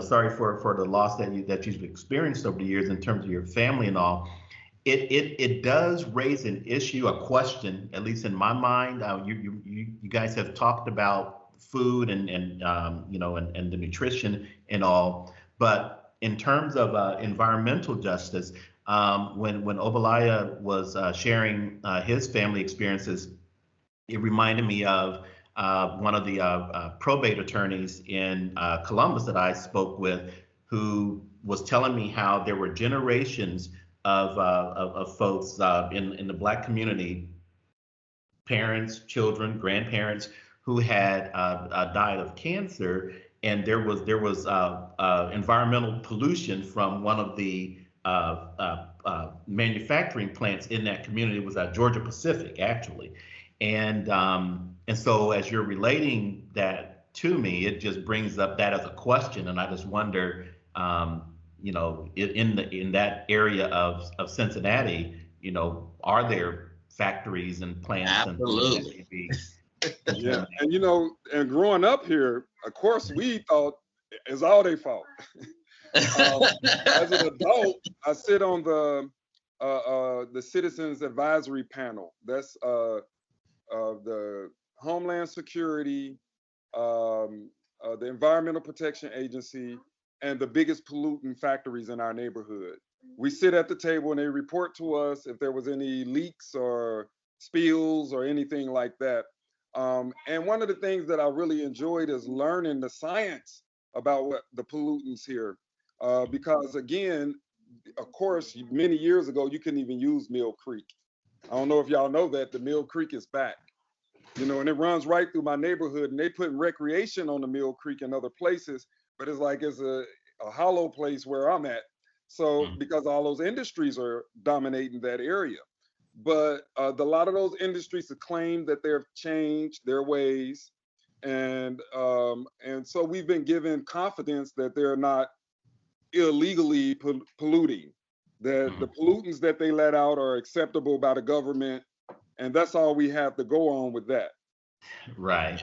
sorry for the loss that you've experienced over the years in terms of your family and all. It does raise an issue, a question, at least in my mind. You guys have talked about food and the nutrition and all, but in terms of environmental justice. When Obalai was sharing his family experiences, it reminded me of one of the probate attorneys in Columbus that I spoke with, who was telling me how there were generations of folks in the Black community, parents, children, grandparents, who had died of cancer, and there was environmental pollution from one of the manufacturing plants in that community. It was Georgia Pacific, actually. And so as you're relating that to me, it just brings up that as a question. And I just wonder, in that area of Cincinnati, are there factories and plants
Absolutely.
and
Yeah, and growing up here, of course, we thought it's all their fault. As an adult, I sit on the Citizens Advisory Panel. That's the Homeland Security, the Environmental Protection Agency, and the biggest pollutant factories in our neighborhood. We sit at the table and they report to us if there was any leaks or spills or anything like that. And one of the things that I really enjoyed is learning the science about what the pollutants here. Because again, of course, many years ago, you couldn't even use Mill Creek. I don't know if y'all know that the Mill Creek is back, and it runs right through my neighborhood, and they put recreation on the Mill Creek and other places, but it's like it's a hollow place where I'm at. So because all those industries are dominating that area. But a lot of those industries have claimed that they've changed their ways. And so we've been given confidence that they're not illegally polluting, that the pollutants that they let out are acceptable by the government. And that's all we have to go on with that.
Right.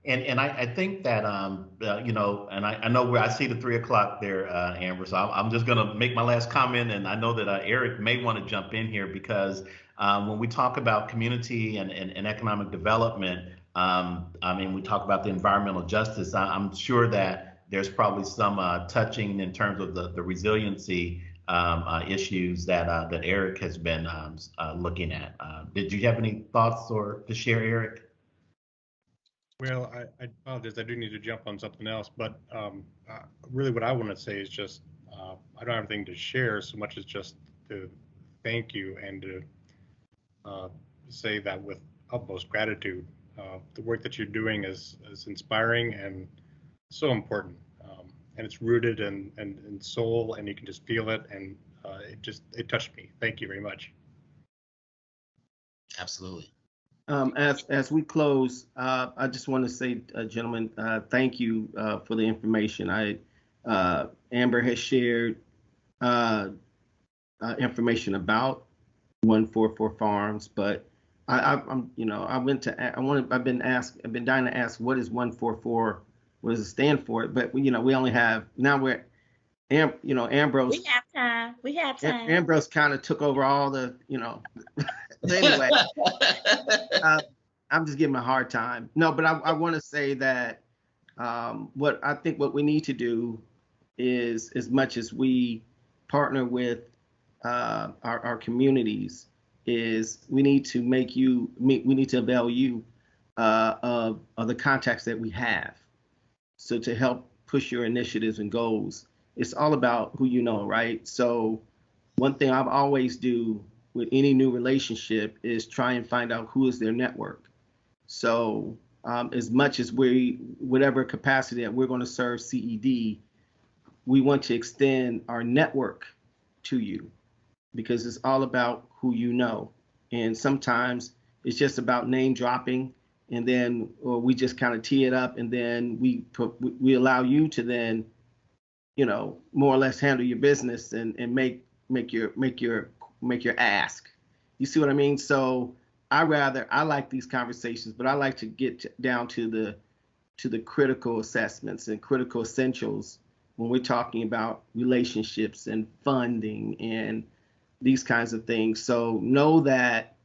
And I think that, and I know where I see the 3 o'clock there, Amber. So I'm just going to make my last comment. And I know that Eric may want to jump in here because when we talk about community and economic development, we talk about the environmental justice. I'm sure that there's probably some touching in terms of the resiliency issues that Eric has been looking at. Did you have any thoughts or to share, Eric?
Well, I apologize. I do need to jump on something else, but really what I want to say is just I don't have anything to share so much as just to thank you and to say that with utmost gratitude. The work that you're doing is inspiring and so important, and it's rooted in soul, and you can just feel it, and it touched me. Thank you very much.
Absolutely.
As we close, I just want to say, gentlemen, thank you for the information. Amber has shared information about 144 Farms, but I've been dying to ask, what is 144? What does it stand for? But we only have Ambrose.
We have time.
Ambrose kind of took over all the Anyway, I'm just giving him a hard time. No, but I want to say that what we need to do is, as much as we partner with our communities, is we need to avail you of the contacts that we have. So to help push your initiatives and goals, it's all about who you know, right? So one thing I've always do with any new relationship is try and find out who is their network. So as much as whatever capacity that we're going to serve CED, we want to extend our network to you, because it's all about who you know. And sometimes it's just about name dropping, and then we just kind of tee it up, and then we allow you to then, more or less handle your business and make your ask. You see what I mean? So I like these conversations, but I like to get down to the critical assessments and critical essentials when we're talking about relationships and funding and these kinds of things. So know that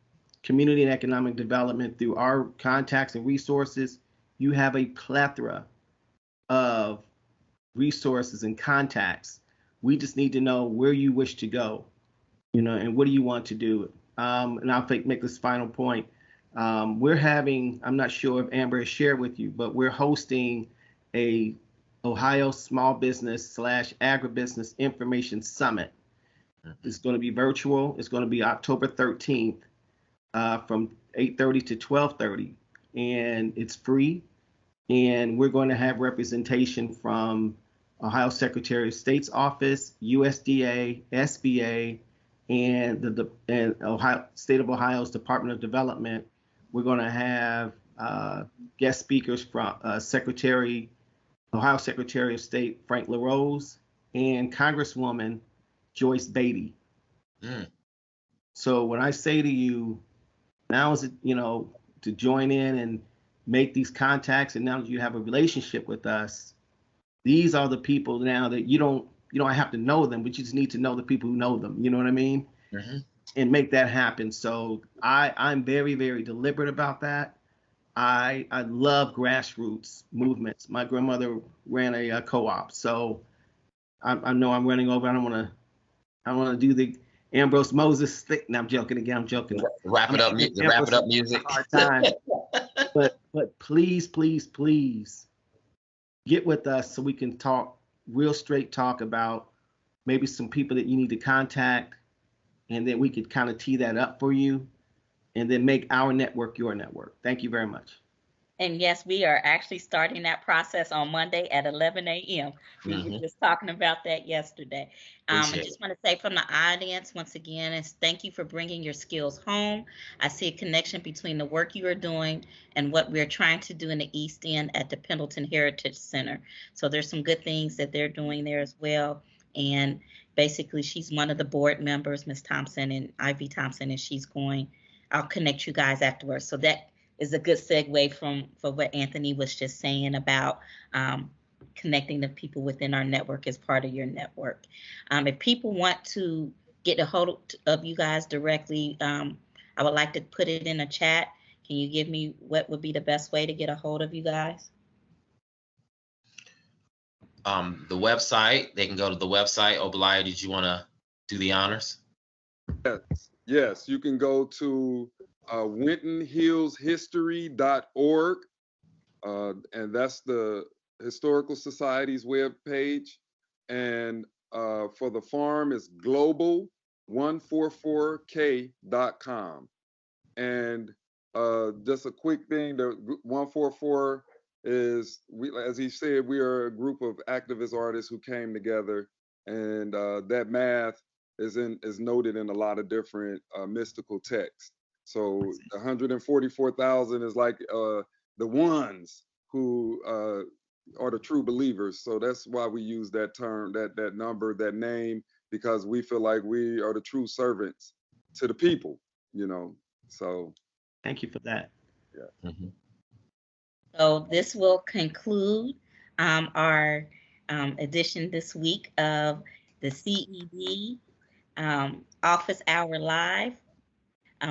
community and economic development, through our contacts and resources, you have a plethora of resources and contacts. We just need to know where you wish to go, and what do you want to do? And I'll make this final point. We're having, I'm not sure if Amber has shared with you, but we're hosting a Ohio Small Business / Agribusiness Information Summit. It's going to be virtual. It's going to be October 13th from 8:30 to 12:30, and it's free. And we're going to have representation from Ohio Secretary of State's office, USDA, SBA, and the Ohio State of Ohio's Department of Development. We're going to have guest speakers from Ohio Secretary of State Frank LaRose and Congresswoman Joyce Beatty. So when I say to you, now is it, to join in and make these contacts, and now that you have a relationship with us, these are the people now that you don't have to know them, but you just need to know the people who know them. You know what I mean?
Mm-hmm.
And make that happen. So I'm very, very deliberate about that. I love grassroots movements. My grandmother ran a co-op, so I know I'm running over. I don't want to do the Ambrose Moses thing. No, I'm joking again. I'm joking.
Wrap it up music.
Hard time. but please, please, please get with us so we can talk real straight talk about maybe some people that you need to contact, and then we could kind of tee that up for you, and then make our network your network. Thank you very much.
And yes, we are actually starting that process on Monday at 11 a.m. We were just talking about that yesterday. I just want to say from the audience, once again, is thank you for bringing your skills home. I see a connection between the work you are doing and what we're trying to do in the East End at the Pendleton Heritage Center. So there's some good things that they're doing there as well. And basically, she's one of the board members, Ms. Thompson and Ivy Thompson, and I'll connect you guys afterwards. So that is a good segue for what Anthony was just saying about connecting the people within our network as part of your network. If people want to get a hold of you guys directly, I would like to put it in a chat. Can you give me what would be the best way to get a hold of you guys?
The website, they can go to the website. Obelaya, did you want to do the honors?
Yes, you can go to WintonHillsHistory.org, and that's the Historical Society's web page. And for the farm, it's global144k.com. And just a quick thing, the 144 is, as he said, we are a group of activist artists who came together, and that math is noted in a lot of different mystical texts. So 144,000 is like the ones who are the true believers. So that's why we use that term, that number, that name, because we feel like we are the true servants to the people, So
thank you for that.
Yeah.
So this will conclude our edition this week of the CED Office Hour Live.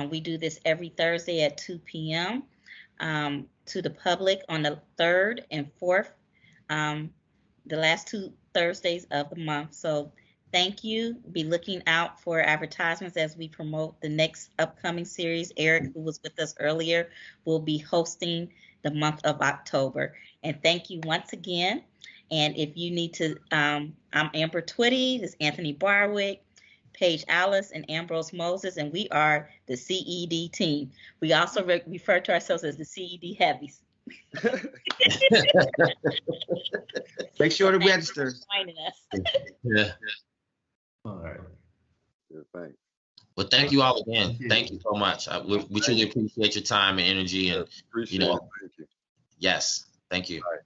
We do this every Thursday at 2 p.m. To the public on the 3rd and 4th, the last 2 Thursdays of the month. So thank you. Be looking out for advertisements as we promote the next upcoming series. Eric, who was with us earlier, will be hosting the month of October. And thank you once again. And if you need to, I'm Amber Twitty, this is Anthony Barwick, Paige Alice, and Ambrose Moses, and we are the CED team. We also refer to ourselves as the CED Heavies.
Make sure to register.
Joining us.
Yeah.
All right.
Yeah, thanks.
Well, thank you all again. Thank you so much. We truly appreciate your time and energy, and
Appreciate it. Thank you.
Yes, thank you.
All right.